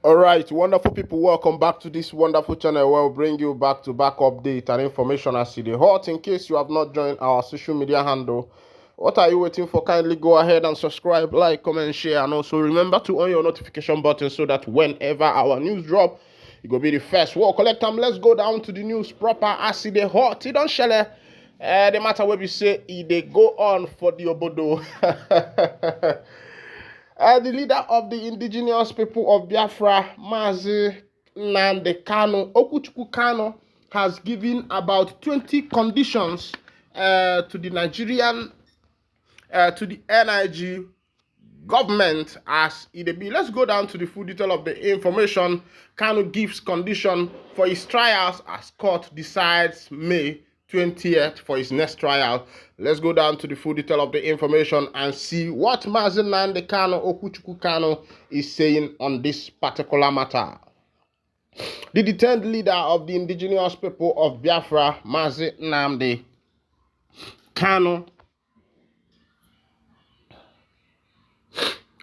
All right, wonderful people, welcome back to this wonderful channel where we bring you back-to-back update and information as it is hot. In case you have not joined our social media handle, what are you waiting for? Kindly go ahead and subscribe, like, comment, share, and also remember to on your notification button so that whenever our news drop, you go be the first. Well, collect them. Let's go down to the news proper as it is hot. It don't share. The matter where we say they go on for the obodo. The leader of the indigenous people of Biafra, Mazi Okuchukwu Kano, has given about 20 conditions to the Nigerian, to the NIG government as it be. Let's go down to the full detail of the information. Kano gives condition for his trials as court decides May 20th for his next trial. Let's go down to the full detail of the information and see what Mazi Okuchukwu Kano is saying on this particular matter. The detained leader of the indigenous people of Biafra, Mazi Nnamdi Kano,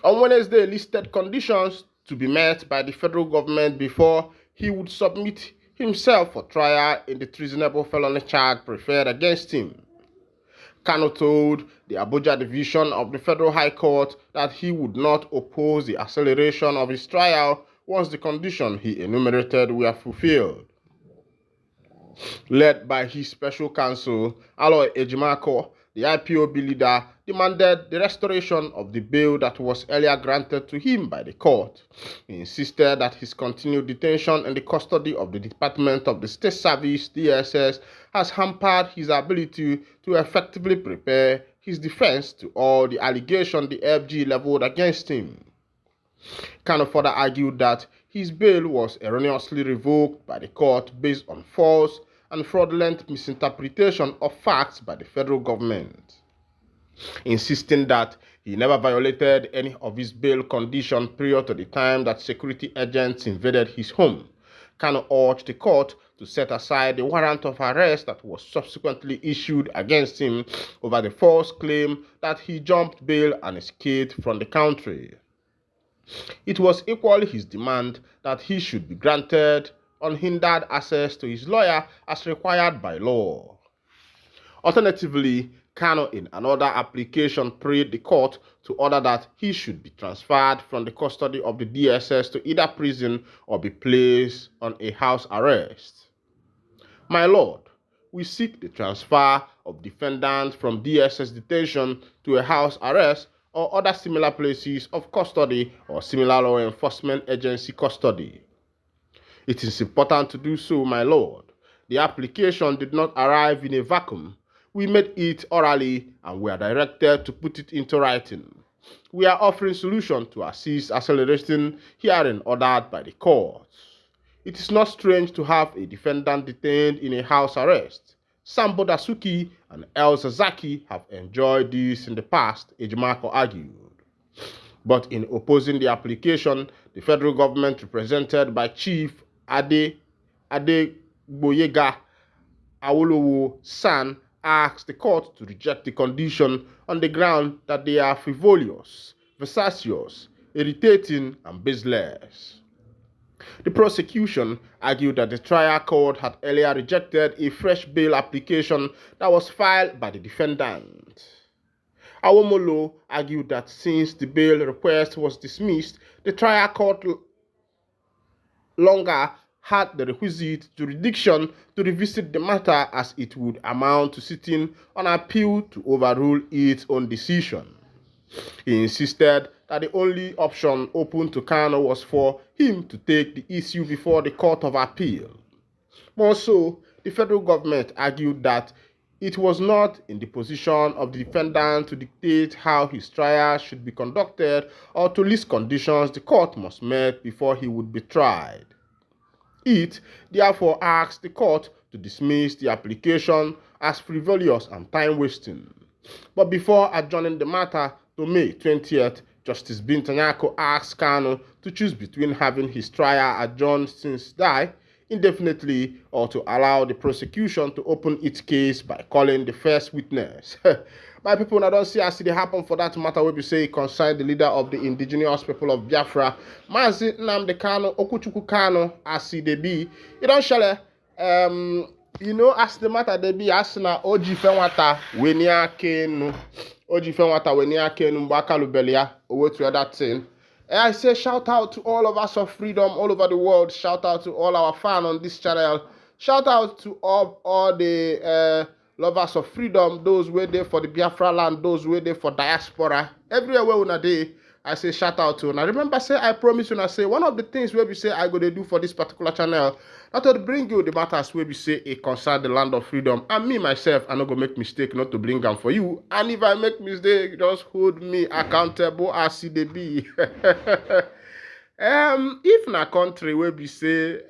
on Wednesday listed conditions to be met by the federal government before he would submit himself for trial in the treasonable felony charge preferred against him. Kano told the Abuja division of the Federal High Court that he would not oppose the acceleration of his trial once the conditions he enumerated were fulfilled. Led by his special counsel, Aloy Ejimako, the IPOB leader demanded the restoration of the bail that was earlier granted to him by the court. He insisted that his continued detention in the custody of the Department of the State Service, DSS, has hampered his ability to effectively prepare his defense to all the allegations the FG leveled against him. Kano further argued that his bail was erroneously revoked by the court based on false and fraudulent misinterpretation of facts by the federal government. Insisting that he never violated any of his bail conditions prior to the time that security agents invaded his home, Kano urged the court to set aside the warrant of arrest that was subsequently issued against him over the false claim that he jumped bail and escaped from the country. It was equally his demand that he should be granted unhindered access to his lawyer as required by law. Alternatively, Kano in another application prayed the court to order that he should be transferred from the custody of the DSS to either prison or be placed on a house arrest. My lord, we seek the transfer of defendants from DSS detention to a house arrest or other similar places of custody or similar law enforcement agency custody. It is important to do so, my lord. The application did not arrive in a vacuum. We made it orally and we are directed to put it into writing. We are offering solutions to assist accelerating hearing ordered by the court. It is not strange to have a defendant detained in a house arrest. Sambo Dasuki and El Sazaki have enjoyed this in the past, Ejimako argued. But in opposing the application, the federal government represented by Chief Adegboyega Awolowo San asked the court to reject the condition on the ground that they are frivolous, vexatious, irritating, and baseless. The prosecution argued that the trial court had earlier rejected a fresh bail application that was filed by the defendant. Awomolo argued that since the bail request was dismissed, the trial court longer had the requisite jurisdiction to revisit the matter as it would amount to sitting on appeal to overrule its own decision. He insisted that the only option open to Kano was for him to take the issue before the Court of Appeal. More so, the federal government argued that it was not in the position of the defendant to dictate how his trial should be conducted or to list conditions the court must meet before he would be tried. It therefore asked the court to dismiss the application as frivolous and time-wasting. But before adjourning the matter to May 20th, Justice Bintanyako asked Kano to choose between having his trial adjourned since die indefinitely or to allow the prosecution to open its case by calling the first witness. My people, now don't see as it happen for that matter. We be say concern the leader of the indigenous people of Biafra, Mazi Nnamdi Kanu, Okuchukwu Kanu, as they be. You don't share. You know, as the matter they be, as na Oji Fenwata, Wenia Kenu, Oji Fenwata, Wenia Kenu, Bakalu Belia, over to that thing. And I say shout out to all of us of freedom all over the world. Shout out to all our fans on this channel. Shout out to all the lovers of freedom, those who there for the Biafra land, those who there for diaspora. Everywhere where una dey, I say shout out to una. Remember, say I promise you, I say one of the things where we say I go to do for this particular channel, not to bring you the matters where we say it concern the land of freedom. And me myself, I not go make mistake not to bring them for you. And if I make mistake, just hold me accountable as they be. If in a country where we say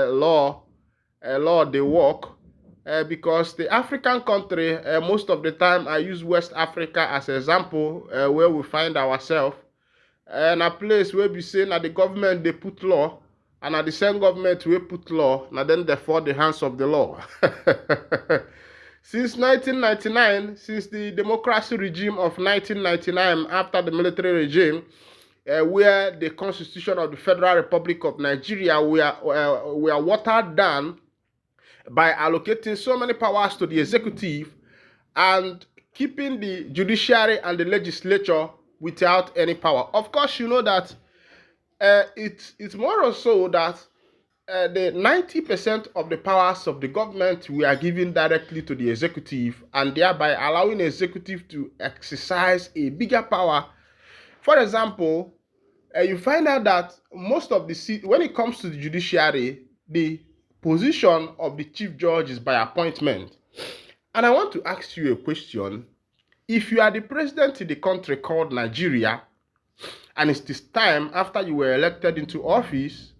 law they work. Because the African country, most of the time I use West Africa as an example, where we find ourselves, and a place where we say now the government they put law, and at the same government we put law, now then they fall the hands of the law. Since 1999, since the democracy regime of 1999, after the military regime, where the Constitution of the Federal Republic of Nigeria were watered down by allocating so many powers to the executive and keeping the judiciary and the legislature without any power. Of course, you know that it's more or so that the 90% of the powers of the government we are given directly to the executive, and thereby allowing the executive to exercise a bigger power. For example, you find out that most of the seats, when it comes to the judiciary, the position of the chief judge is by appointment. And I want to ask you a question. If you are the president in the country called Nigeria, and it's this time after you were elected into office,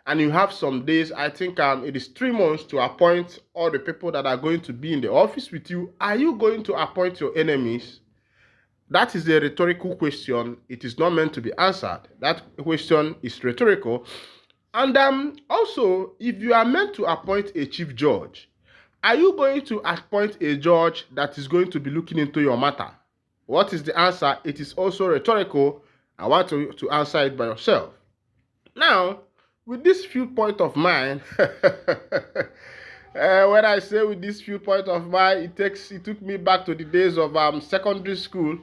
and you have some days, I think it is 3 months to appoint all the people that are going to be in the office with you, are you going to appoint your enemies? That is a rhetorical question. It is not meant to be answered. That question is rhetorical. And also, if you are meant to appoint a chief judge, are you going to appoint a judge that is going to be looking into your matter? What is the answer? It is also rhetorical. I want to answer it by yourself. Now, with this viewpoint of mine, when I say with this viewpoint of mine, it took me back to the days of secondary school,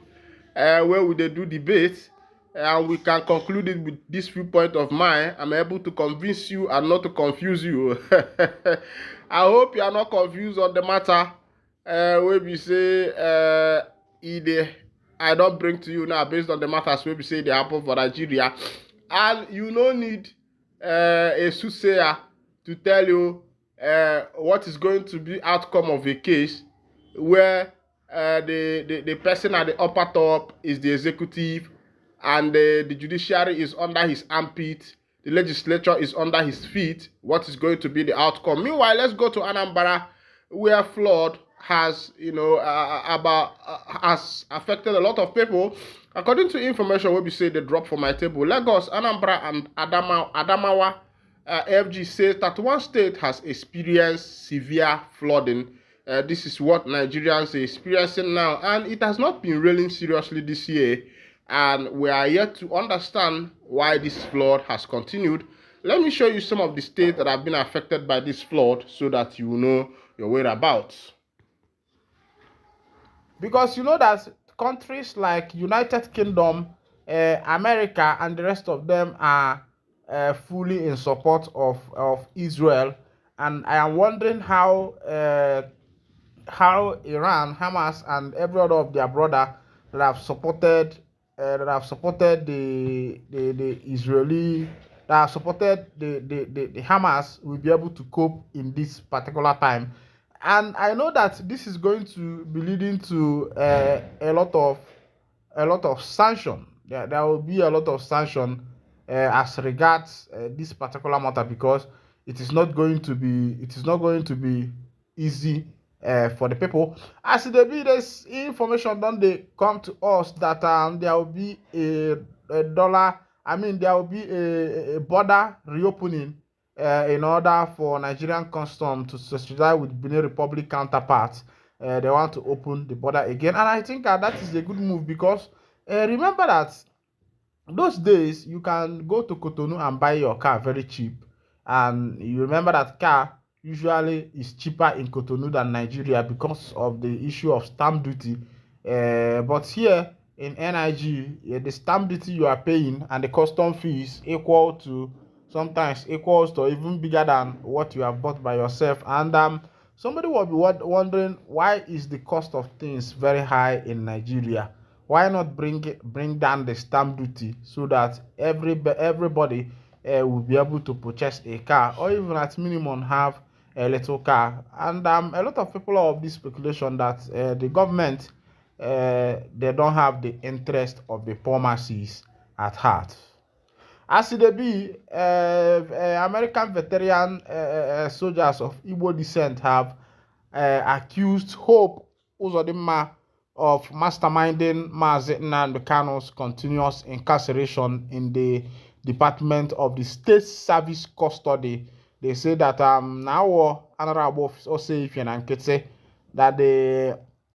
where we do debate. And we can conclude it with this viewpoint of mine. I'm able to convince you and not to confuse you. I hope you are not confused on the matter where we say I don't bring to you now based on the matters where we say they happen for Nigeria. And you don't need a soothsayer to tell you what is going to be outcome of a case where the person at the upper top is the executive, and the judiciary is under his armpit, the legislature is under his feet. What is going to be the outcome? Meanwhile, let's go to Anambra, where flood has, has affected a lot of people. According to information we say they drop from my table, Lagos, Anambra, and Adamawa, FG says that one state has experienced severe flooding. This is what Nigerians are experiencing now, and it has not been raining seriously this year. And we are yet to understand why this flood has continued. Let me show you some of the states that have been affected by this flood so that you know your whereabouts. Because you know that countries like United Kingdom, America, and the rest of them are fully in support of Israel. And I am wondering how Iran, Hamas, and every other of their brother that have supported the Israeli, that have supported the Hamas will be able to cope in this particular time. And I know that this is going to be leading to a lot of sanction. There will be a lot of sanction as regards this particular matter, because it is not going to be easy for the people. As there be this information, don't they come to us that there will be there will be a border reopening in order for Nigerian custom to socialize with Benin Republic counterparts. they want to open the border again, and I think that is a good move because remember that those days you can go to Cotonou and buy your car very cheap, and you remember that car usually is cheaper in Cotonou than Nigeria because of the issue of stamp duty. But here in NIG, the stamp duty you are paying and the custom fees equal to, sometimes equals to even bigger than what you have bought by yourself. And somebody will be wondering, why is the cost of things very high in Nigeria? Why not bring down the stamp duty so that everybody will be able to purchase a car, or even at minimum have a little car? And a lot of people are of this speculation that the government, they don't have the interest of the poor masses at heart. As it be, American veteran soldiers of Igbo descent have accused Hope Uzodinma of masterminding Mazi Nnamdi Kanu's continuous incarceration in the Department of the State Service Custody. They say that now Honorable Osei Fianankete, that